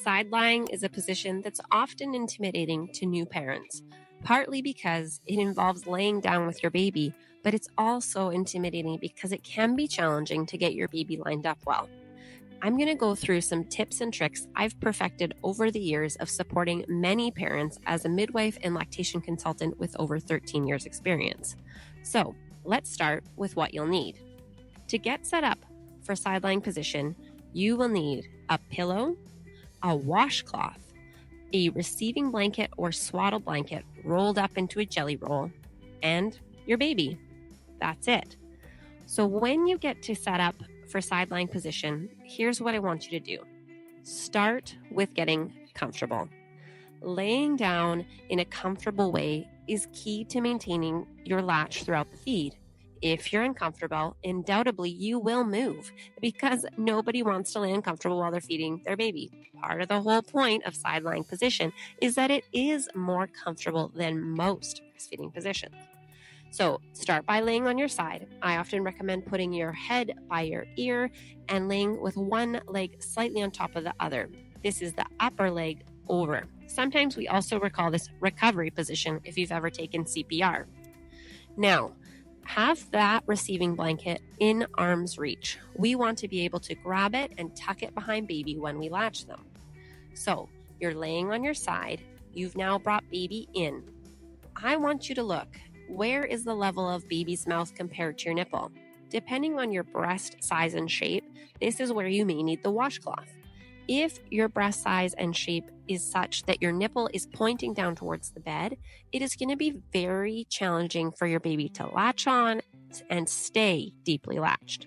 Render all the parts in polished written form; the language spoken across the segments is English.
Side lying is a position that's often intimidating to new parents, partly because it involves laying down with your baby, but it's also intimidating because it can be challenging to get your baby lined up well. I'm going to go through some tips and tricks I've perfected over the years of supporting many parents as a midwife and lactation consultant with over 13 years experience. So let's start with what you'll need. To get set up for side lying position, you will need a pillow, a washcloth, a receiving blanket or swaddle blanket rolled up into a jelly roll, and your baby. That's it. So when you get to set up for side lying position, here's what I want you to do. Start with getting comfortable. Laying down in a comfortable way is key to maintaining your latch throughout the feed. If you're uncomfortable, undoubtedly you will move because nobody wants to lay uncomfortable while they're feeding their baby. Part of the whole point of side lying position is that it is more comfortable than most breastfeeding positions. So start by laying on your side. I often recommend putting your head by your ear and laying with one leg slightly on top of the other. This is the upper leg over. Sometimes we also recall this recovery position if you've ever taken CPR. Now, have that receiving blanket in arm's reach. We want to be able to grab it and tuck it behind baby when we latch them. So you're laying on your side. You've now brought baby in. I want you to look. Where is the level of baby's mouth compared to your nipple? Depending on your breast size and shape, this is where you may need the washcloth. If your breast size and shape is such that your nipple is pointing down towards the bed, it is going to be very challenging for your baby to latch on and stay deeply latched.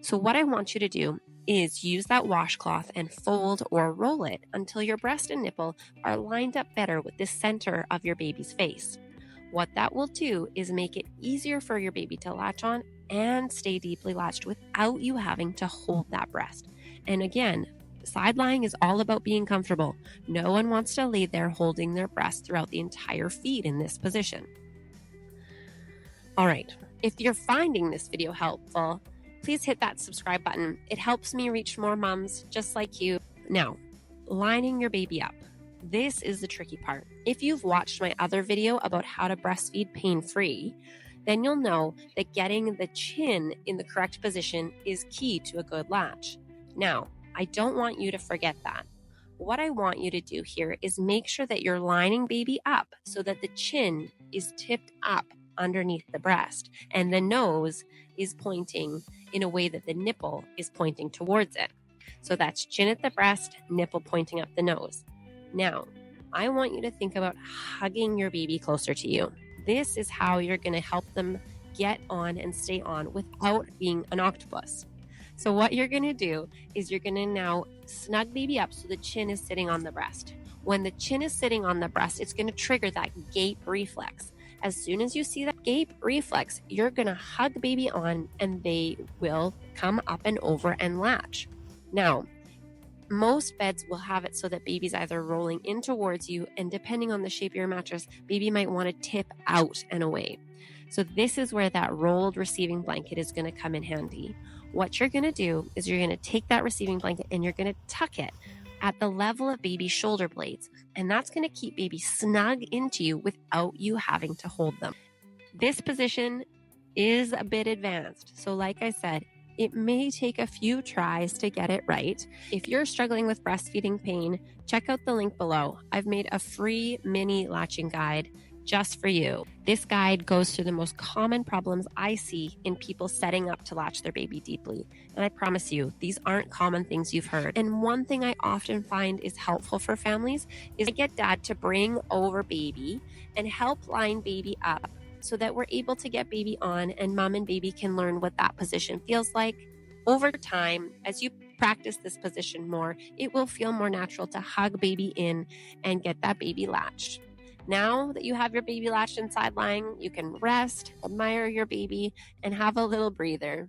So what I want you to do is use that washcloth and fold or roll it until your breast and nipple are lined up better with the center of your baby's face. What that will do is make it easier for your baby to latch on and stay deeply latched without you having to hold that breast. And again, side lying is all about being comfortable. No one wants to lay there holding their breast throughout the entire feed in this position. All right, if you're finding this video helpful, please hit that subscribe button. It helps me reach more moms just like you. Now, lining your baby up. This is the tricky part. If you've watched my other video about how to breastfeed pain-free, then you'll know that getting the chin in the correct position is key to a good latch. Now, I don't want you to forget that. What I want you to do here is make sure that you're lining baby up so that the chin is tipped up underneath the breast and the nose is pointing in a way that the nipple is pointing towards it. So that's chin at the breast, nipple pointing up the nose. Now, I want you to think about hugging your baby closer to you. This is how you're going to help them get on and stay on without being an octopus. So what you're going to do is you're going to now snug baby up so the chin is sitting on the breast. When the chin is sitting on the breast, it's going to trigger that gape reflex. As soon as you see that gape reflex, you're going to hug baby on and they will come up and over and latch. Now, most beds will have it so that baby's either rolling in towards you, and depending on the shape of your mattress, baby might want to tip out and away. So this is where that rolled receiving blanket is going to come in handy. What you're going to do is you're going to take that receiving blanket and you're going to tuck it at the level of baby's shoulder blades, and that's going to keep baby snug into you without you having to hold them. This position is a bit advanced, so like I said, it may take a few tries to get it right. If you're struggling with breastfeeding pain, check out the link below. I've made a free mini latching guide just for you. This guide goes through the most common problems I see in people setting up to latch their baby deeply. And I promise you, these aren't common things you've heard. And one thing I often find is helpful for families is to get dad to bring over baby and help line baby up, so that we're able to get baby on and mom and baby can learn what that position feels like. Over time, as you practice this position more, it will feel more natural to hug baby in and get that baby latched. Now that you have your baby latched and side lying, you can rest, admire your baby, and have a little breather.